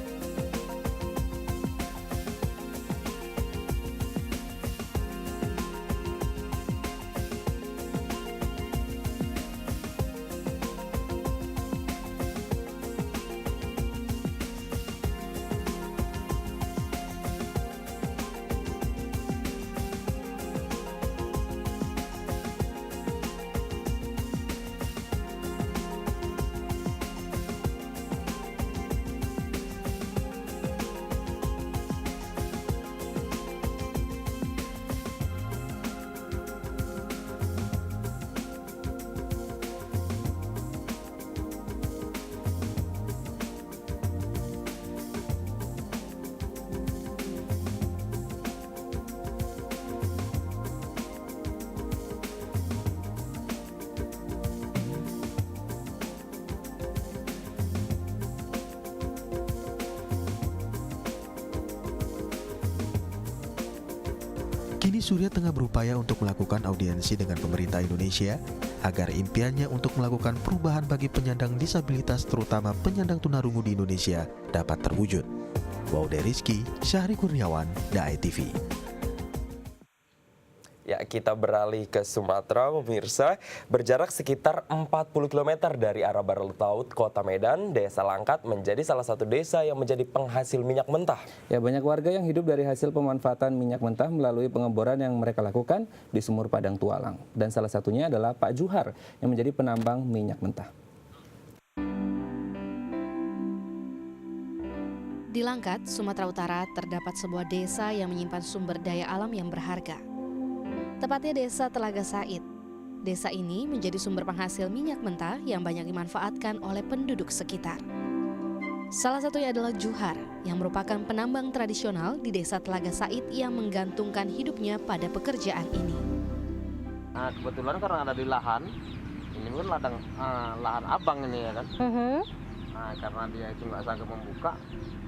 Kini Surya tengah berupaya untuk melakukan audiensi dengan pemerintah Indonesia agar impiannya untuk melakukan perubahan bagi penyandang disabilitas terutama penyandang tunarungu di Indonesia dapat terwujud. Waude Rizky, Syahri Kurniawan, Dai TV. Ya, kita beralih ke Sumatera, pemirsa. Berjarak sekitar 40 km dari arah barat laut Kota Medan, Desa Langkat menjadi salah satu desa yang menjadi penghasil minyak mentah. Ya, banyak warga yang hidup dari hasil pemanfaatan minyak mentah melalui pengeboran yang mereka lakukan di Sumur Padang Tualang. Dan salah satunya adalah Pak Juhar yang menjadi penambang minyak mentah. Di Langkat, Sumatera Utara, terdapat sebuah desa yang menyimpan sumber daya alam yang berharga. Tepatnya Desa Telaga Said. Desa ini menjadi sumber penghasil minyak mentah yang banyak dimanfaatkan oleh penduduk sekitar. Salah satunya adalah Juhar, yang merupakan penambang tradisional di Desa Telaga Said yang menggantungkan hidupnya pada pekerjaan ini. Nah, kebetulan karena ada di lahan, ini kan lahan abang ini ya kan. Nah, karena dia itu nggak sanggup membuka,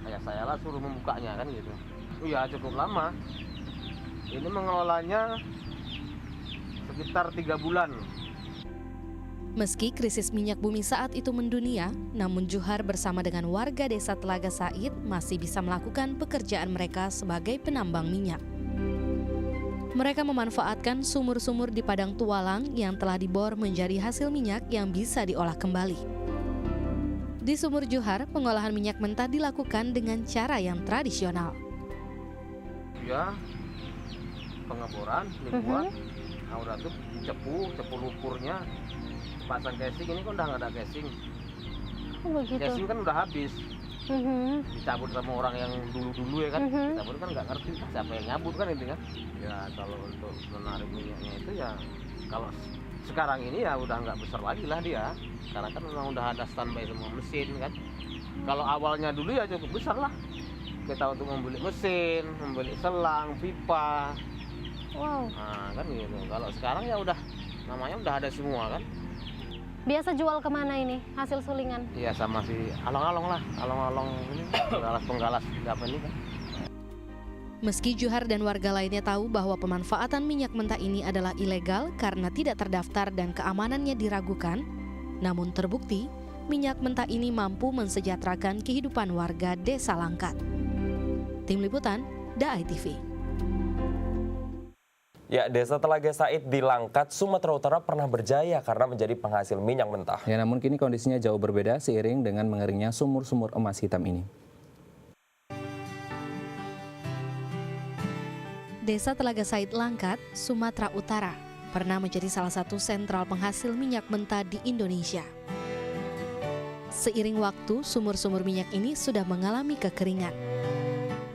ya saya lah suruh membukanya kan gitu. Iya cukup lama. Ini mengelolanya sekitar 3 bulan. Meski krisis minyak bumi saat itu mendunia, namun Juhar bersama dengan warga Desa Telaga Said masih bisa melakukan pekerjaan mereka sebagai penambang minyak. Mereka memanfaatkan sumur-sumur di Padang Tualang yang telah dibor menjadi hasil minyak yang bisa diolah kembali. Di sumur Juhar, pengolahan minyak mentah dilakukan dengan cara yang tradisional. Ya, pengeboran dibuat. Nah, udah tuh cepu lumpurnya, pasang casing. Ini kan udah nggak ada casing. Casing kan udah habis. Dicabut sama orang yang dulu ya kan. Dicabut kan nggak ngerti siapa yang nyabut kan itu kan. Ya kalau untuk menarik minyaknya itu ya kalau sekarang ini ya udah nggak besar lagi lah dia. Karena kan memang udah ada standby semua mesin kan. Kalau awalnya dulu ya cukup besar lah. kita untuk membeli mesin, membeli selang, pipa. Wow. Nah kan gitu. Kalau sekarang ya udah namanya udah ada semua kan. Biasa jual kemana ini hasil sulingan? Iya sama si along-along lah, along-along ini penggalas apa ini kan. Meski Johar dan warga lainnya tahu bahwa pemanfaatan minyak mentah ini adalah ilegal karena tidak terdaftar dan keamanannya diragukan, namun terbukti minyak mentah ini mampu mensejahterakan kehidupan warga Desa Langkat. Tim Liputan, DAI TV. Ya, Desa Telaga Said di Langkat, Sumatera Utara pernah berjaya karena menjadi penghasil minyak mentah. Ya, namun kini kondisinya jauh berbeda seiring dengan mengeringnya sumur-sumur emas hitam ini. Desa Telaga Said Langkat, Sumatera Utara, pernah menjadi salah satu sentral penghasil minyak mentah di Indonesia. Seiring waktu, sumur-sumur minyak ini sudah mengalami kekeringan.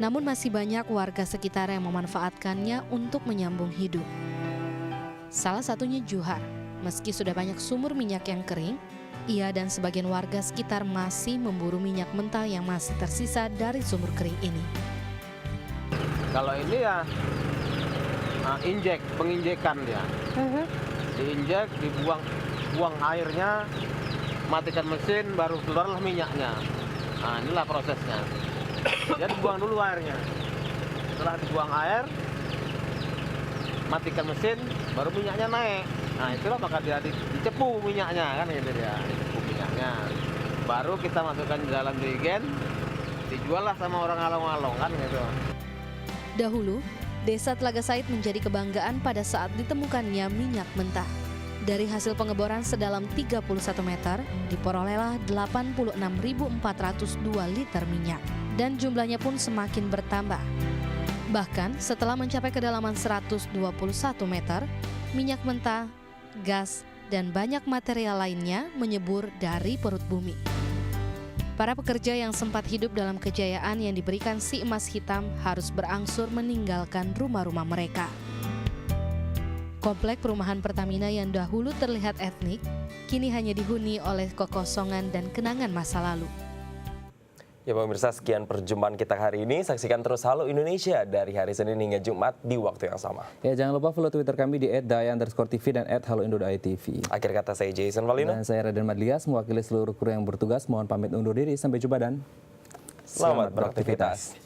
Namun masih banyak warga sekitar yang memanfaatkannya untuk menyambung hidup. Salah satunya Johar. Meski sudah banyak sumur minyak yang kering, ia dan sebagian warga sekitar masih memburu minyak mentah yang masih tersisa dari sumur kering ini. Kalau ini ya penginjekan dia. Diinjek, buang airnya, matikan mesin, baru keluarlah minyaknya. Nah inilah prosesnya. Jadi buang dulu airnya. Setelah dibuang air, matikan mesin, baru minyaknya naik. Nah itulah maka dia dicepu minyaknya kan gitu dia, dicepu minyaknya. Baru kita masukkan dalam jerigen, dijual lah sama orang along-along kan gitu. Dahulu, Desa Telaga Said menjadi kebanggaan pada saat ditemukannya minyak mentah. Dari hasil pengeboran sedalam 31 meter, diperolehlah 86.402 liter minyak. Dan jumlahnya pun semakin bertambah. Bahkan setelah mencapai kedalaman 121 meter, minyak mentah, gas, dan banyak material lainnya menyebur dari perut bumi. Para pekerja yang sempat hidup dalam kejayaan yang diberikan si emas hitam harus berangsur meninggalkan rumah-rumah mereka. Komplek perumahan Pertamina yang dahulu terlihat etnik, kini hanya dihuni oleh kekosongan dan kenangan masa lalu. Ya pemirsa, sekian perjumpaan kita hari ini. Saksikan terus Halo Indonesia dari hari Senin hingga Jumat di waktu yang sama. Ya, jangan lupa follow Twitter kami di @daya_tv dan @haloindo.tv. Akhir kata saya Jason Valino. Dan saya Raden Madlias, mewakili seluruh kru yang bertugas. Mohon pamit undur diri. Sampai jumpa dan selamat beraktivitas.